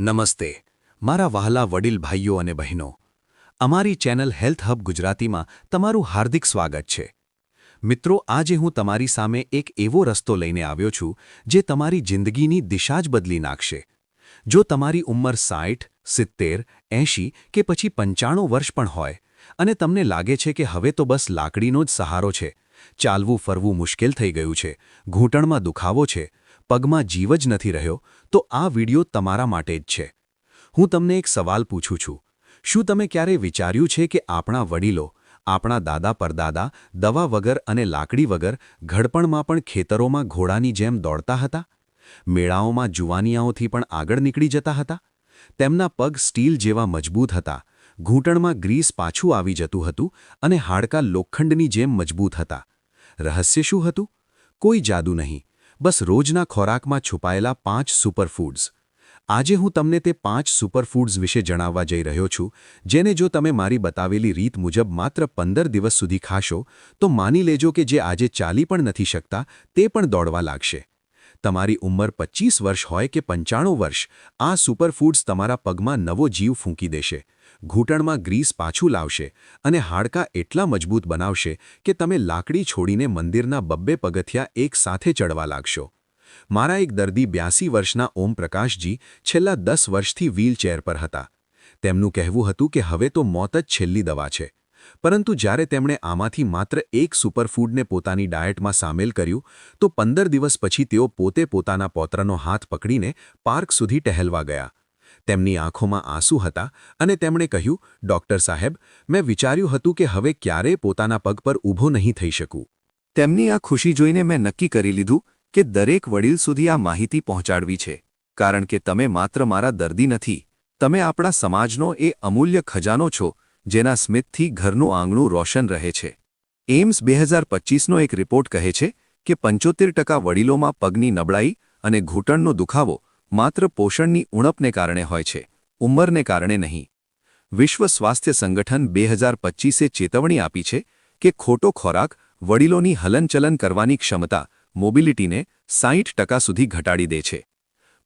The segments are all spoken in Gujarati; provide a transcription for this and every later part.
નમસ્તે મારા વહાલા વડીલ ભાઈઓ અને બહેનો અમારી ચેનલ હેલ્થ હબ ગુજરાતીમાં તમારું હાર્દિક સ્વાગત છે મિત્રો આજે હું તમારી સામે એક એવો રસ્તો લઈને આવ્યો છું જે તમારી જિંદગીની દિશા જ બદલી નાખશે જો તમારી ઉંમર 60 70 80 કે પછી 95 વર્ષ પણ હોય અને તમને લાગે છે કે હવે તો બસ લાકડીનો જ સહારો છે ચાલવું ફરવું મુશ્કેલ થઈ ગયું છે ઘૂંટણમાં દુખાવો છે પગમાં જીવ જ નથી રહ્યો તો આ વિડિયો તમારા માટે જ છે હું તમને એક સવાલ પૂછું છું શું તમે ક્યારેય વિચાર્યું છે કે આપણા વડીલો આપણા દાદા પરદાદા દવા વગર અને લાકડી વગર ઘડપણમાં પણ ખેતરોમાં ઘોડાની જેમ દોડતા હતા મેળાઓમાં જુવાનિયાઓથી પણ આગળ નીકળી જતા હતા તેમના પગ સ્ટીલ જેવા મજબૂત હતા ઘૂંટણમાં ગ્રીસ પાછું આવી જતું હતું અને હાડકાં લોખંડની જેમ મજબૂત હતા રહસ્ય શું હતું કોઈ જાદુ નહીં બસ રોજના ખોરાકમાં છુપાયેલા 5 સુપરફૂડ્સ આજે હું તમને તે 5 સુપરફૂડ્સ વિશે જણાવવા જઈ રહ્યો છું જેને જો તમે મારી બતાવેલી રીત મુજબ માત્ર 15 દિવસ સુધી ખાશો તો માની લેજો કે જે આજે ચાલી પણ નથી શકતા તે પણ દોડવા લાગશે તમારી ઉંમર 25 વર્ષ હોય કે 95 વર્ષ આ સુપરફૂડ્સ તમારા પગમાં નવો જીવ ફૂંકી દેશે ઘૂંટણમાં ગ્રીસ પાછું લાવશે અને હાડકાં એટલા મજબૂત બનાવશે કે તમે લાકડી છોડીને મંદિરના બબ્બે પગથિયા એક સાથે ચડવા લાગશો મારા એક દર્દી 82 વર્ષના ઓમ પ્રકાશજી છેલ્લા 10 વર્ષથી વ્હીલચેર પર હતા તેમનું કહેવું હતું કે હવે તો મોત જ છેલ્લી દવા છે પરંતુ જ્યારે તેમણે આમાંથી માત્ર એક સુપરફૂડને પોતાની ડાયટમાં સામેલ કર્યું તો 15 દિવસ પછી તેઓ પોતે પોતાના પૌત્રનો હાથ પકડીને પાર્ક સુધી ટહેલવા ગયા તેમની આંખોમાં આંસુ હતા અને તેમણે કહ્યું ડૉક્ટર સાહેબ મેં વિચાર્યું હતું કે હવે ક્યારેય પોતાના પગ પર ઊભો નહીં થઈ શકું તેમની આ ખુશી જોઈને મેં નક્કી કરી લીધું કે દરેક વડીલ સુધી આ માહિતી પહોંચાડવી છે કારણ કે તમે માત્ર મારા દર્દી નથી તમે આપણા સમાજનો એ અમૂલ્ય ખજાનો છો જેના સ્મિતથી ઘરનું આંગણું રોશન રહે છે એમ્સ 2025નો એક રિપોર્ટ કહે છે કે 75% વડીલોમાં પગની નબળાઈ અને ઘૂંટણનો દુખાવો માત્ર પોષણની ઉણપને કારણે હોય છે ઉંમરને કારણે નહીં વિશ્વ સ્વાસ્થ્ય સંગઠન 2025એ ચેતવણી આપી છે કે ખોટો ખોરાક વડીલોની હલનચલન કરવાની ક્ષમતા મોબિલિટીને 60% સુધી ઘટાડી દે છે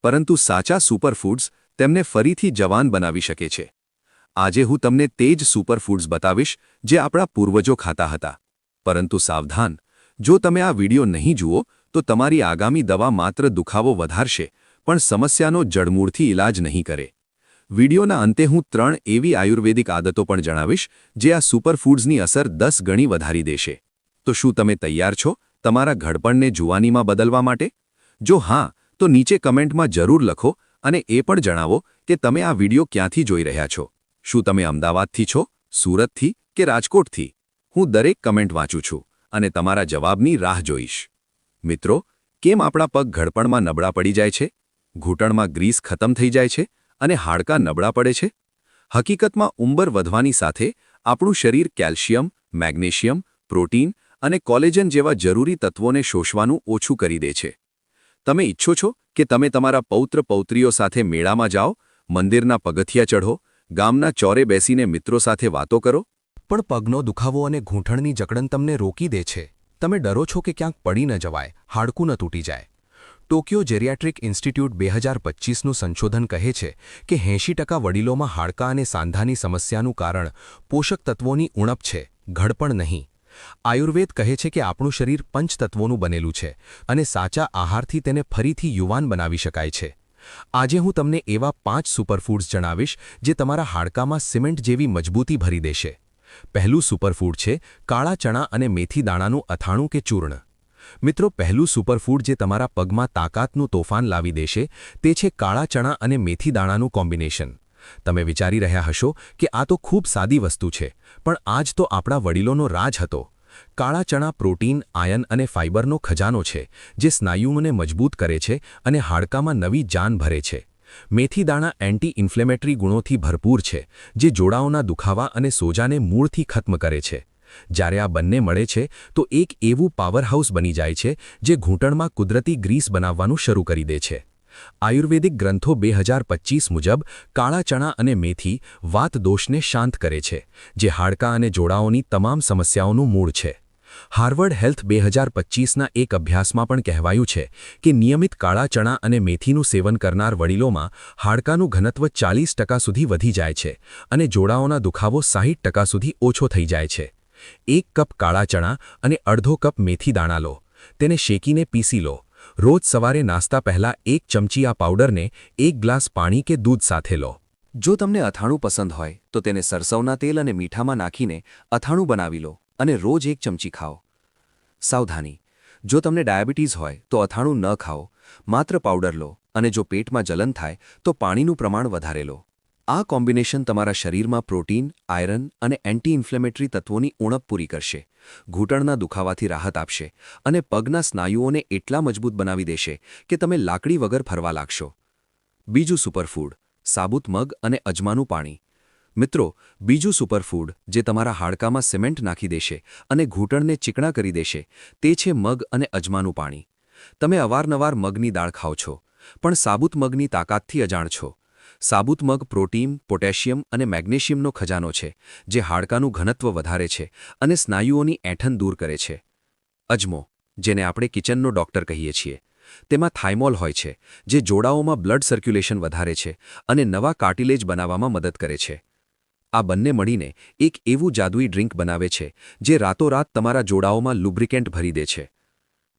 પરંતુ સાચા સુપરફૂડ્સ તેમને ફરીથી જવાન બનાવી શકે છે આજે હું તમને તે જ સુપરફૂડ્સ બતાવીશ જે આપણા પૂર્વજો ખાતા હતા પરંતુ સાવધાન જો તમે આ વિડિયો નહીં જુઓ તો તમારી આગામી દવા માત્ર દુખાવો વધારશે પણ સમસ્યાનો જડમૂળથી ઇલાજ નહીં કરે વિડિયોના અંતે હું 3 એવી આયુર્વેદિક આદતો પણ જણાવીશ જે આ સુપરફૂડ્સની અસર 10 ગણી વધારી દેશે તો શું તમે તૈયાર છો તમારા ઘડપણને જુવાનીમાં બદલવા માટે જો હા તો નીચે કમેન્ટમાં જરૂર લખો અને એ પણ જણાવો કે તમે આ વિડિયો ક્યાંથી જોઈ રહ્યા છો શું તમે અમદાવાદથી છો સુરતથી કે રાજકોટથી હું દરેક કમેન્ટ વાંચું છું અને તમારા જવાબની રાહ જોઈશ મિત્રો કેમ આપણા પગ ઘડપણમાં નબળા પડી જાય છે ઘૂંટણમાં ગ્રીસ ખતમ થઈ જાય છે અને હાડકાં નબળા પડે છે હકીકતમાં ઉંમર વધવાની સાથે આપણું શરીર કેલ્શિયમ મેગ્નેશિયમ પ્રોટીન અને કોલેજન જેવા જરૂરી તત્વોને શોષવાનું ઓછું કરી દે છે તમે ઈચ્છો છો કે તમે તમારા પૌત્ર પૌત્રીઓ સાથે મેળામાં જાઓ મંદિરના પગથિયા ચઢો ગામના ચોરે બેસીને મિત્રો સાથે વાતો કરો પણ પગનો દુખાવો અને ઘૂંટણની જકડન તમને રોકી દે છે તમે ડરો છો કે ક્યાંક પડી ન જવાય હાડકું ન તૂટી જાય ટોક્યો જેરિયાટ્રિક ઇન્સ્ટિટ્યૂટ 2025નું સંશોધન કહે છે કે 80% વડીલોમાં હાડકાં અને સાંધાની સમસ્યાનું કારણ પોષક તત્વોની ઉણપ છે ઘડપણ નહીં આયુર્વેદ કહે છે કે આપણું શરીર પંચતત્વોનું બનેલું છે અને સાચા આહારથી તેને ફરીથી યુવાન બનાવી શકાય છે આજે હું તમને એવા 5 સુપરફૂડ્સ જણાવીશ જે તમારા હાડકામાં સિમેન્ટ જેવી મજબૂતી ભરી દેશે પહેલું સુપરફૂડ છે કાળા ચણા અને મેથી દાણાનું અથાણું કે ચૂર્ણ મિત્રો પહેલું સુપરફૂડ જે તમારા પગમાં તાકાતનું તોફાન લાવી દેશે તે છે કાળા ચણા અને મેથી દાણાનું કોમ્બિનેશન તમે વિચારી રહ્યા હશો કે આ તો ખૂબ સાદી વસ્તુ છે પણ આ જ તો આપણા વડીલોનો રાજ હતો કાળા ચણા પ્રોટીન આયર્ન અને ફાઇબરનો ખજાનો છે જે સ્નાયુઓને મજબૂત કરે છે અને હાડકામાં નવી જાન ભરે છે મેથી દાણા એન્ટી ઇન્ફ્લેમેટરી ગુણોથી ભરપૂર છે જે જોડાઓના દુખાવા અને સોજાને મૂળથી ખત્મ કરે છે જ્યારે આ બંને મળે છે તો એક એવું પાવરહાઉસ બની જાય છે જે ઘૂંટણમાં કુદરતી ગ્રીસ બનાવવાનું શરૂ કરી દે છે આયુર્વેદિક ગ્રંથો 2025 મુજબ કાળા ચણા અને મેથી વાત દોષને શાંત કરે છે જે હાડકાં અને જોડાઓની તમામ સમસ્યાઓનું મૂળ છે હાર્વર્ડ હેલ્થ 2025ના એક અભ્યાસમાં પણ કહેવાયું છે કે નિયમિત કાળા ચણા અને મેથીનું સેવન કરનાર વડીલોમાં હાડકાનું ઘનત્વ 40% સુધી વધી જાય છે અને જોડાઓના દુખાવો 60% સુધી ઓછો થઈ જાય છે. 1 કપ કાળા ચણા અને અડધો કપ મેથી દાણા લો. તેને શેકીને પીસી લો. રોજ સવારે નાસ્તા પહેલાં 1 ચમચી આ પાવડરને 1 ગ્લાસ પાણી કે દૂધ સાથે લો. જો તમને અથાણું પસંદ હોય તો તેને સરસવના તેલ અને મીઠામાં નાખીને અથાણું બનાવી લો અને રોજ 1 ચમચી ખાઓ. સાવધાની: જો તમને ડાયાબિટીસ હોય તો અથાણું ન ખાઓ, માત્ર પાવડર લો અને જો પેટમાં જલન થાય તો પાણીનું પ્રમાણ વધારે લો. આ કોમ્બિનેશન તમારા શરીરમાં પ્રોટીન, આયરન અને એન્ટી ઇન્ફ્લેમેટરી તત્વોની ઉણપ પૂરી કરશે, ઘૂંટણના દુખાવાથી રાહત આપશે અને પગના સ્નાયુઓને એટલા મજબૂત બનાવી દેશે કે તમે લાકડી વગર ફરવા લાગશો. બીજું સુપરફૂડ: સાબુત મગ અને અજમાનું પાણી. મિત્રો, બીજું સુપરફૂડ જે તમારા હાડકામાં સિમેન્ટ નાખી દેશે અને ઘૂંટણને ચીકણા કરી દેશે તે છે મગ અને અજમાનું પાણી. તમે અવારનવાર મગની દાળ ખાઓ છો, પણ સાબુત મગની તાકાતથી અજાણ છો. સાબુત મગ પ્રોટીન, પોટેશિયમ અને મેગ્નેશિયમનો ખજાનો છે, જે હાડકાનું ઘનત્વ વધારે છે અને સ્નાયુઓની એઠન દૂર કરે છે. અજમો, જેને આપણે કિચનનો ડોક્ટર કહીએ છીએ, તેમાં થાઇમોલ હોય છે, જે જોડાઓમાં બ્લડ સર્ક્યુલેશન વધારે છે અને નવા કાર્ટિલેજ બનાવવામાં મદદ કરે છે. આ બંને મળીને એક એવું જાદુઈ ડ્રિંક બનાવે છે જે રાતોરાત તમારા જોડાઓમાં લુબ્રિકેન્ટ ભરી દે છે.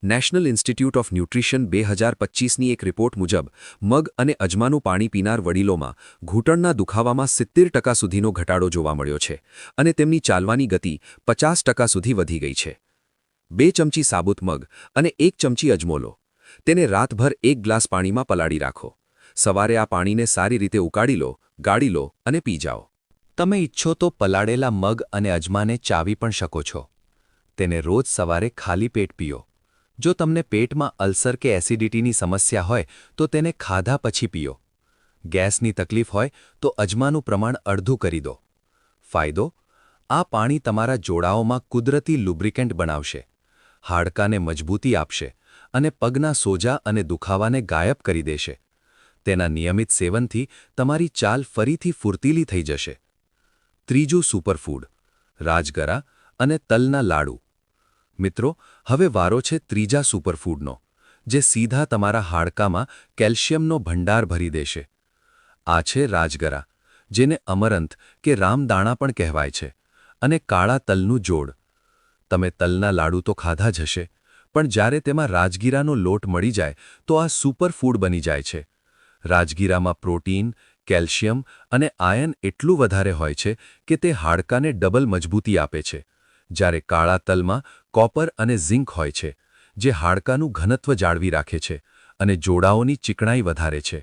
નેશનલ ઇન્સ્ટિટ્યૂટ ઓફ ન્યુટ્રિશન 2025ની એક રિપોર્ટ મુજબ મગ અને અજમાનું પાણી પીનાર વડીલોમાં ઘૂંટણના દુખાવામાં 70% સુધીનો ઘટાડો જોવા મળ્યો છે અને તેમની ચાલવાની ગતિ 50% સુધી વધી ગઈ છે. 2 ચમચી સાબુત મગ અને 1 ચમચી અજમો લો. તેને રાતભર 1 ગ્લાસ પાણીમાં પલાળી રાખો. સવારે આ પાણીને સારી રીતે ઉકાળી લો, ગાળી લો અને પી જાઓ. તમે ઈચ્છો તો પલાળેલા મગ અને અજમાને ચાવી પણ શકો છો. તેને રોજ સવારે ખાલી પેટ પીઓ. જો તમને પેટમાં અલ્સર કે એસિડિટીની સમસ્યા હોય તો તેને ખાધા પછી પીઓ. ગેસની તકલીફ હોય તો અજમાનું પ્રમાણ અડધું કરી દો. ફાયદો: આ પાણી તમારા જોડાઓમાં કુદરતી લુબ્રિકેન્ટ બનાવશે, હાડકાને મજબૂતી આપશે અને પગના સોજા અને દુખાવાને ગાયબ કરી દેશે. તેના નિયમિત સેવનથી તમારી ચાલ ફરીથી ફૂર્તીલી થઈ જશે. ત્રીજું સુપરફૂડ: રાજગરા અને તલના લાડુ. મિત્રો, હવે વારો છે ત્રીજા સુપરફૂડનો, જે સીધા તમારા હાડકામાં કેલ્શિયમનો ભંડાર ભરી દેશે. આ છે રાજગરા, જેને અમરંથ કે રામદાણા પણ કહેવાય છે, અને કાળા તલનું જોડ. તમે તલના લાડુ તો ખાધા જ હશે, પણ જ્યારે તેમાં રાજગીરાનો લોટ મળી જાય તો આ સુપરફૂડ બની જાય છે. રાજગીરામાં પ્રોટીન, કેલ્શિયમ અને આયર્ન એટલું વધારે હોય છે કે તે હાડકાને ડબલ મજબૂતી આપે છે, જ્યારે કાળા તલમાં કોપર અને ઝિંક હોય છે, જે હાડકાનું ઘનત્વ જાળવી રાખે છે અને જોડાઓની ચીકણાઈ વધારે છે.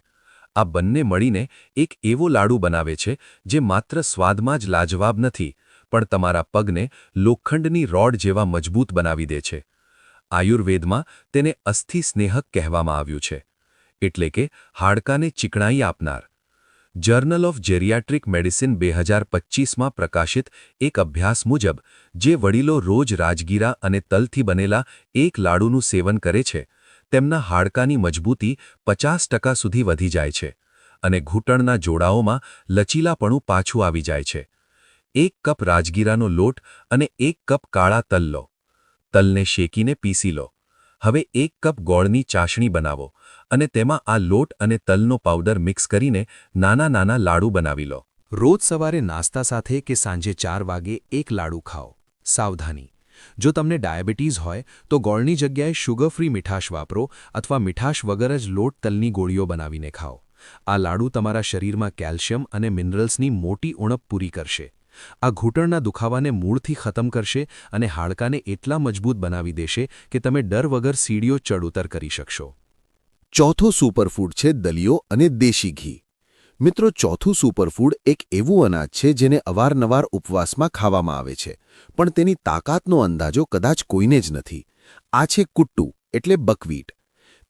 આ બંને મળીને એક એવો લાડુ બનાવે છે જે માત્ર સ્વાદમાં જ લાજવાબ નથી, પણ તમારા પગને લોખંડની રોડ જેવા મજબૂત બનાવી દે છે. આયુર્વેદમાં તેને અસ્થિ સ્નેહક કહેવામાં આવ્યું છે, એટલે કે હાડકાને ચીકણાઈ આપનાર. જર્નલ ઓફ જેરિયાટ્રિક મેડિસિન 2025માં પ્રકાશિત એક અભ્યાસ મુજબ જે વડીલો રોજ રાજગીરા અને તલથી બનેલા એક લાડુનું સેવન કરે છે, તેમના હાડકાની મજબૂતી 50% સુધી વધી જાય છે અને ઘૂંટણના જોડાઓમાં લચીલાપણું પાછું આવી જાય છે. 1 કપ રાજગીરાનો લોટ અને 1 કપ કાળા તલ લો. તલને શેકીને પીસી લો. હવે 1 કપ ગોળની ચાસણી બનાવો અને તેમાં આ લોટ અને તલનો પાવડર મિક્સ કરીને નાના નાના લાડુ બનાવી લો. રોજ સવારે નાસ્તા સાથે કે સાંજે 4 વાગે એક લાડુ ખાઓ. સાવધાની: જો તમને ડાયાબિટીસ હોય તો ગોળની જગ્યાએ શુગર ફ્રી મીઠાશ વાપરો અથવા મીઠાશ વગર જ લોટ તલની ગોળીઓ બનાવીને ખાઓ. આ લાડુ તમારા શરીરમાં કેલ્શિયમ અને મિનરલ્સની મોટી ઉણપ પૂરી કરશે. આ ઘૂંટણના દુખાવાને મૂળથી ખતમ કરશે અને હાડકાને એટલા મજબૂત બનાવી દેશે કે તમે ડર વગર સીડીઓ ચડ-ઉતર કરી શકશો. ચોથું સુપરફૂડ છે દલિયો અને દેશી ઘી. મિત્રો, ચોથું સુપરફૂડ એક એવું અનાજ છે જેને અવારનવાર ઉપવાસમાં ખાવામાં આવે છે, પણ તેની તાકાતનો અંદાજો કદાચ કોઈને જ નથી. આ છે કુટ્ટુ એટલે બકવીટ.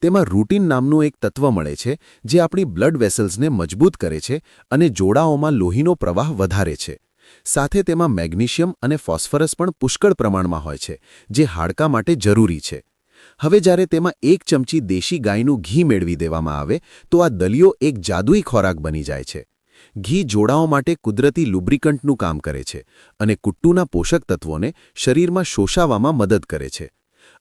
તેમાં રૂટિન નામનું એક તત્વ મળે છે જે આપણી બ્લડ વેસલ્સને મજબૂત કરે છે અને જોડાઓમાં લોહીનો પ્રવાહ વધારે છે. સાથે તેમાં મેગ્નેશિયમ અને ફોસ્ફરસ પણ પુષ્કળ પ્રમાણમાં હોય છે, જે હાડકા માટે જરૂરી છે. હવે જ્યારે તેમાં 1 ચમચી દેશી ગાયનું ઘી મેળવી દેવામાં આવે તો આ દલિયો એક જાદુઈ ખોરાક બની જાય છે. ઘી જોડાઓ માટે કુદરતી લુબ્રિકન્ટનું કામ કરે છે અને કુટ્ટુના પોષક તત્વોને શરીરમાં શોષાવવામાં મદદ કરે છે.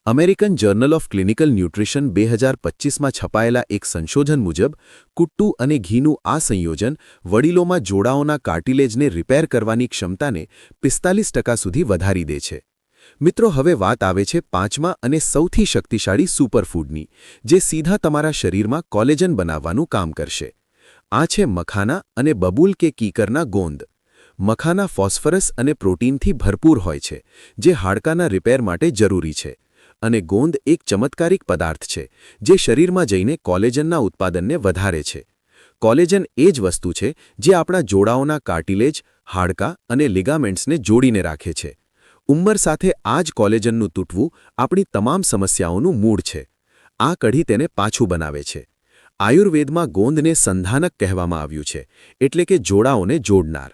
American journal of clinical nutrition 2025માં છપાયેલા એક સંશોધન મુજબ કુટ્ટુ અને ઘીનું આ સંયોજન વડીલોમાં જોડાઓના કાર્ટિલેજને રિપેર કરવાની ક્ષમતાને 45% સુધી વધારી દે છે. મિત્રો, હવે વાત આવે છે પાંચમા અને સૌથી શક્તિશાળી સુપરફૂડની, જે સીધા તમારા શરીરમાં કોલેજન બનાવવાનું કામ કરશે. આ છે મખાના અને બબૂલ કે કીકરના ગોંદ. મખાના ફોસ્ફરસ અને પ્રોટીનથી ભરપૂર હોય છે, જે હાડકાના રિપેર માટે જરૂરી છે. અને ગોંદ એક ચમત્કારિક પદાર્થ છે જે શરીરમાં જઈને કોલેજનના ઉત્પાદનને વધારે છે. કોલેજન એ જ વસ્તુ છે જે આપણા જોડાઓના કાર્ટિલેજ, હાડકાં અને લિગામેન્ટ્સને જોડીને રાખે છે. ઉંમર સાથે આ જ કોલેજનનું તૂટવું આપણી તમામ સમસ્યાઓનું મૂળ છે. આ કઢી તેને પાછું બનાવે છે. આયુર્વેદમાં ગોંદને સંધાનક કહેવામાં આવ્યું છે, એટલે કે જોડાઓને જોડનાર.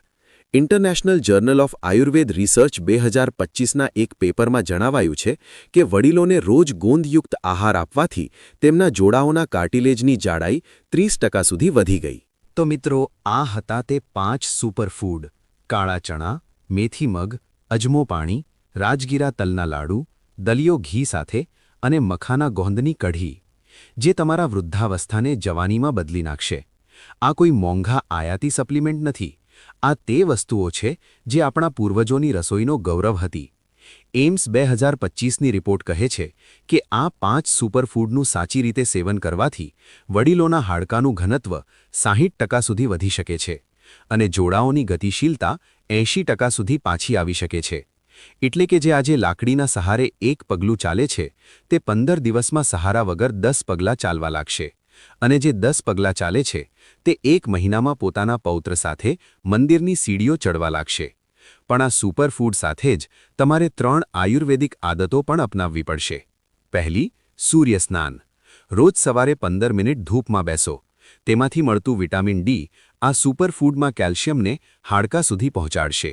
International journal of Ayurveda research 2025ના એક પેપરમાં જણાવાયું છે કે વડીલોને રોજ ગોંદયુક્ત આહાર આપવાથી તેમના જોડાઓના કાર્ટિલેજની જાડાઈ 30% સુધી વધી ગઈ. તો મિત્રો, આ હતા તે 5 સુપરફૂડ: કાળા ચણા, મેથી મગ, અજમો પાણી, રાજગીરા તલના લાડુ, દલિયો ઘી સાથે અને મખાના ગોંદની કઢી, જે તમારા વૃદ્ધાવસ્થાને જવાનીમાં બદલી નાખશે. આ કોઈ મોંઘા આયાતી સપ્લિમેન્ટ નથી. આ તે વસ્તુઓ છે જે આપણા પૂર્વજોની રસોઈનો ગૌરવ હતી. એમ્સ 2025ની રિપોર્ટ કહે છે કે આ 5 સુપરફૂડનું સાચી રીતે સેવન કરવાથી વડીલોના હાડકાનું ઘનત્વ 60% સુધી વધી શકે છે અને જોડાઓની ગતિશીલતા 80% સુધી પાછી આવી શકે છે. એટલે કે જે આજે લાકડીના સહારે એક પગલું ચાલે છે, તે 15 દિવસમાં સહારા વગર 10 પગલાં ચાલવા લાગશે. અને જે 10 પગલાં ચાલે છે તે 1 મહિનામાં પોતાના પૌત્ર સાથે મંદિરની સીડીઓ ચડવા લાગશે. પણ આ સુપરફૂડ સાથે જ તમારે 3 આયુર્વેદિક આદતો પણ અપનાવવી પડશે. પહેલી, સૂર્ય સ્નાન. રોજ સવારે 15 મિનિટ ધૂપમાં બેસો. તેમાંથી મળતું વિટામિન ડી આ સુપરફૂડમાં કેલ્શિયમને હાડકાં સુધી પહોંચાડશે.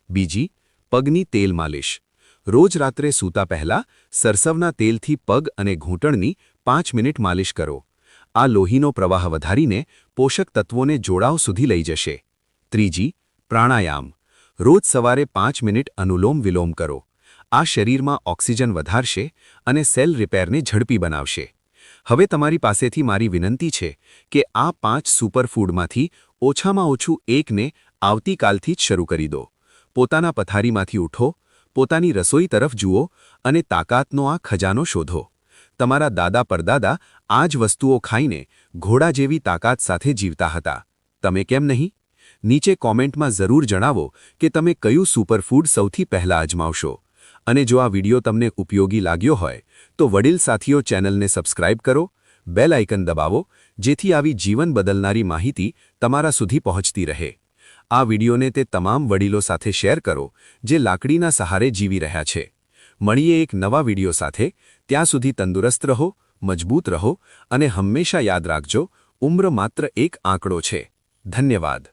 બીજી, પગની તેલ માલિશ. રોજ રાત્રે સૂતા પહેલાં સરસવના તેલથી પગ અને ઘૂંટણની 5 મિનિટ માલિશ કરો. આ લોહીનો પ્રવાહ વધારીને પોષક તત્વોને જોડાઓ સુધી લઈ જશે. ત્રીજી, પ્રાણાયામ. રોજ સવારે 5 મિનિટ અનુલોમ-વિલોમ કરો. આ શરીરમાં ઓક્સિજન વધારશે અને સેલ રિપેરને ઝડપી બનાવશે. હવે તમારી પાસેથી મારી વિનંતી છે કે આ 5 સુપરફૂડમાંથી ઓછામાં ઓછું એકને આવતીકાલથી જ શરૂ કરી દો. પોતાના પથારીમાંથી ઉઠો, પોતાની રસોઈ તરફ જુઓ અને તાકાતનો આ ખજાનો શોધો. તમારા દાદા પરદાદા આ જ વસ્તુઓ ખાઈને ઘોડા જેવી તાકાત સાથે જીવતા હતા. તમે કેમ નહીં? નીચે કોમેન્ટમાં જરૂર જણાવો કે તમે કયું સુપરફૂડ સૌથી પહેલાં અજમાવશો. અને જો આ વિડિયો તમને ઉપયોગી લાગ્યો હોય તો વડીલ સાથીઓ ચેનલને સબસ્ક્રાઇબ કરો, બેલ આઇકન દબાવો, જેથી આવી જીવન બદલનારી માહિતી તમારા સુધી પહોંચતી રહે. આ વિડિયોને તે તમામ વડીલો સાથે શેર કરો જે લાકડીના સહારે જીવી રહ્યા છે. મળીએ એક નવા વિડિયો સાથે. ત્યાં સુધી તંદુરસ્ત રહો, મજબૂત રહો અને હંમેશા યાદ રાખજો, ઉંમર માત્ર એક આંકડો છે. ધન્યવાદ.